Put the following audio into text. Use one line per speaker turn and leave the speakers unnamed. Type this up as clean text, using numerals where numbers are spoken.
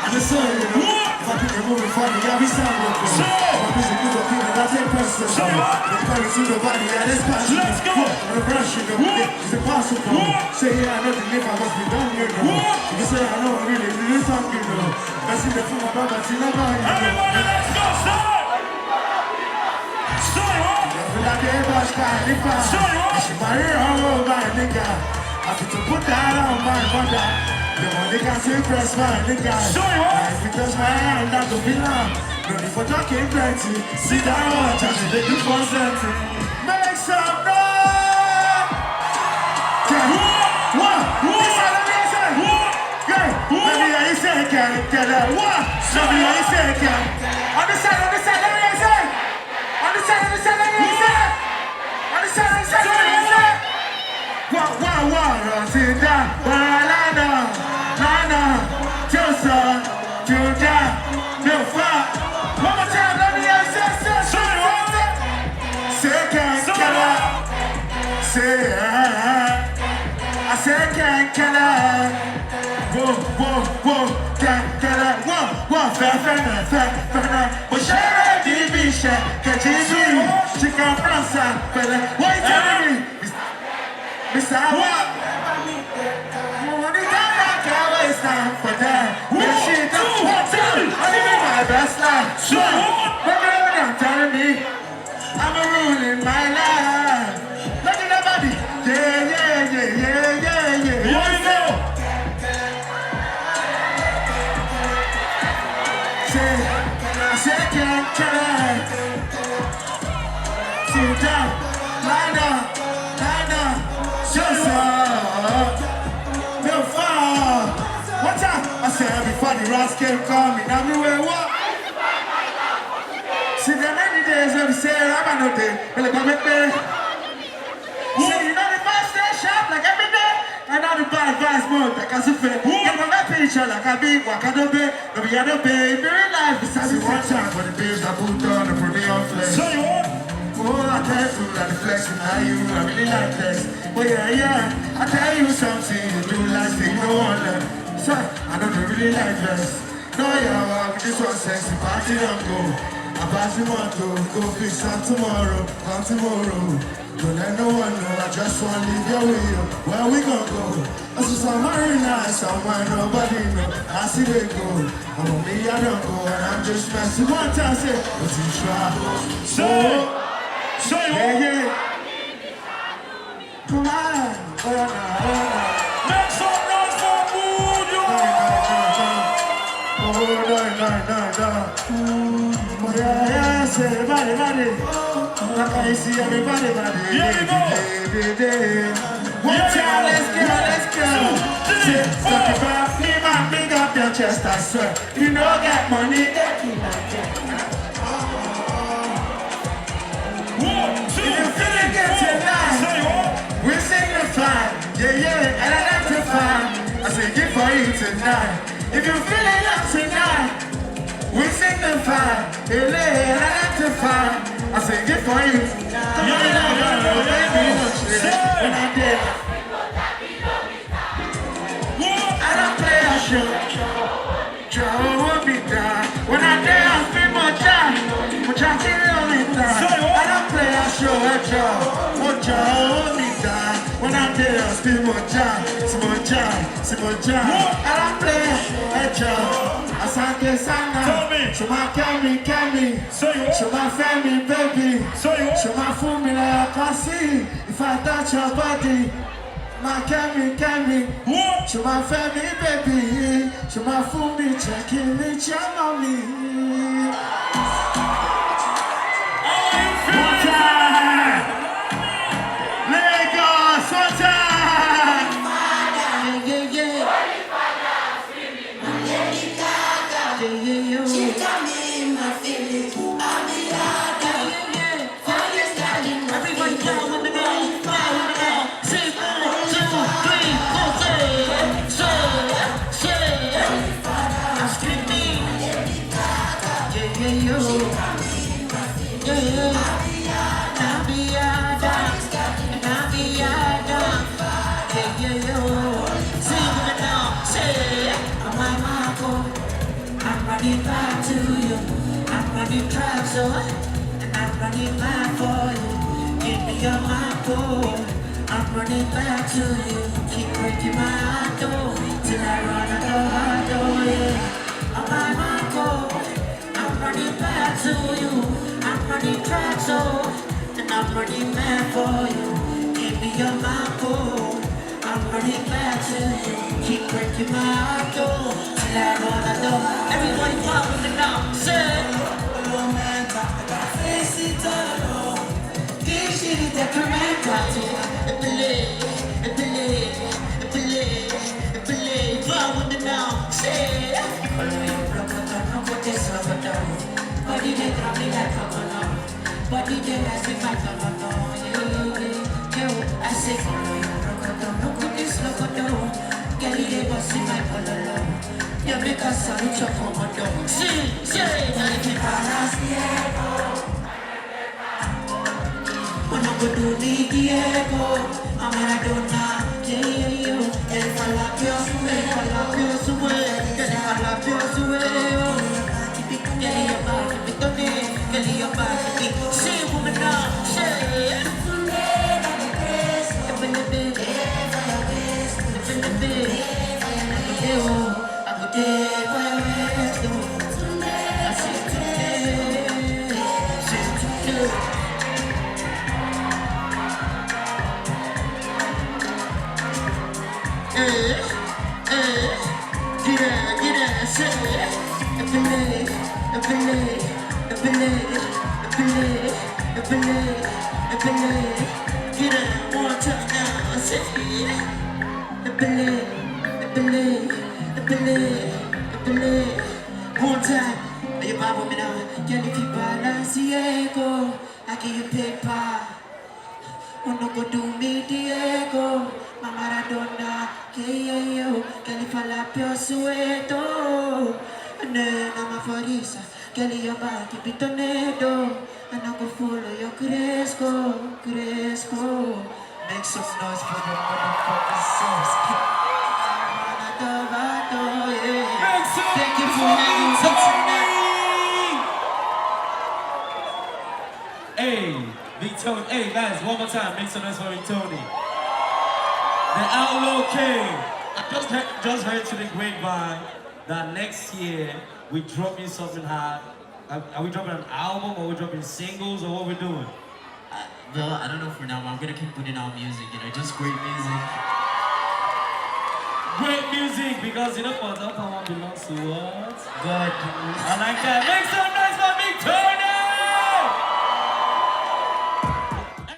I just saw you know, if I keep moving funny, I'll be sound with you. My music is opinion, I take personal. The curry to the body, yeah, that's possible.
Let's go.
On the brush, you know, it's impossible. Say, yeah, I know the live, I must be done, you know. If you say, I know, I really talk, you know. I see the food, my baba, till I'm out, you know.
Everybody, let's go, start! Start, what?
I feel like everybody's kind of fine. I should marry all over my nigga. I feel to put that on my mother. The money can still press my nigga. If it does my hand, that don't be long. No need for talking plenty. Sit down, watch as they do for something. Make some noise! What? This is amazing! Let me hear you say, get it. What? Let me hear you say, on the side, let me hear you say. On the side, let me hear you say. On the side, let me hear you say. What? Sit down, one more time, let me hear you say, I said, can't kill it. Whoa, can't kill it. Whoa, fair. But she ready, be shit. Get you, she come from South, but what you telling me? Mr. What? Money can't waste time for that. When she don't want to, I live my best life. But I'm telling me, I'm a ruling my life. Look at that body. Yeah. Say, can't kill it. Sit down, lie down. Just no fall. Watch out. I said before the rats came coming, I'm away what? See, there are many days when we say, I'm not there. But like, I'm there. See, you know the fast stay sharp like every day. And now the bad vibes mode like as if it. Get my rap picture like I be, walk out of bed. No, we are no baby. Very life. Besides, watch out for the babes I put on the premium flex.
So you want?
Oh, I tell you like the flexing, how you, I really like this. But yeah, I tell you something, you do like thing, no wonder. So, I don't really like this. No, yeah, this one sexy, party don't go. I pass you want to go fix up tomorrow, come tomorrow. Don't let no one know, I just want to leave your way. Where we gonna go? I see somewhere nice, somewhere nobody know. I see they go, I'm on me, I don't go, and I'm just messing. One time, say, but you try.
So
Yeah. Come on.
Make some noise for Buju.
Oh, yeah, say everybody. Like I see everybody.
Here we go.
One time, let's go. Say, talk about me, man, big up your chest, I swear. You know, get money, get you like that. We signify, yeah, and identify. I say, give for you tonight. If you feel it up tonight, we signify, and identify. I say, give for you. Come on, baby, when I did. I don't play a show. Joe will be down. When I did, I feel more time. Which I feel only time. I don't play a show at Joe. Joe will be down. When I did, I feel more time. Some more time. I don't play a Joe. I sang this song. So my carry. So my family, baby. So my family, I can see. If I touch your body. My carry. So my family, baby. So my family, checking me, check on me. One time. Lagos, one time. Yeah.
She got me in my feelings. I'll be out there.
Everybody down with the girl.
running tracks, oh, and I'm running back for you. Give me your mind, oh, I'm running back to you. Keep breaking my heart, oh, till I run out of heart, oh, yeah. I'm my mind, oh, I'm running back to you. I'm running tracks, oh, and I'm running back for you. Give me your mind, oh, I'm running back to you. Keep breaking my heart, oh, till I run out of heart. Everybody follow me now, say. Face it all alone. This shit is the correct party. Believe, follow me now, say. Follow your brother, no go this over down. Body they drop me like a balloon. Body they ask if I don't know. I say follow your brother, no go this over down. Girl, they bossy my balloon. You make a salute your commando. Say, I keep balance the echo. When I go do the echo, I'm Maradona. Yeah. El falapio sube, el falapio sube. Get your body, Victony. Get your body. Say, woman now, say. One time, you Bible me now. Girl, if you balance the echo, I give you paper. Wanna go do me Diego, my Maradona, yeah. Girl, if I lap your sueto, and then I'm a Farisa. Girl, your back, keep it tornado, and I go follow your Cresco. Make some noise for your motherfucking selves. Thank you for having me tonight.
Hey, Victony. Hey guys, one more time, make some noise for Victony. The Outlaw King. I just heard to the grapevine that next year we dropping something hard. Are we dropping an album, or we dropping singles, or what we're doing?
Well, I don't know for now, but I'm gonna keep putting out music, just great music.
Great music, because you know what, that power belongs to what?
God.
I like that. Make some noise for Victony!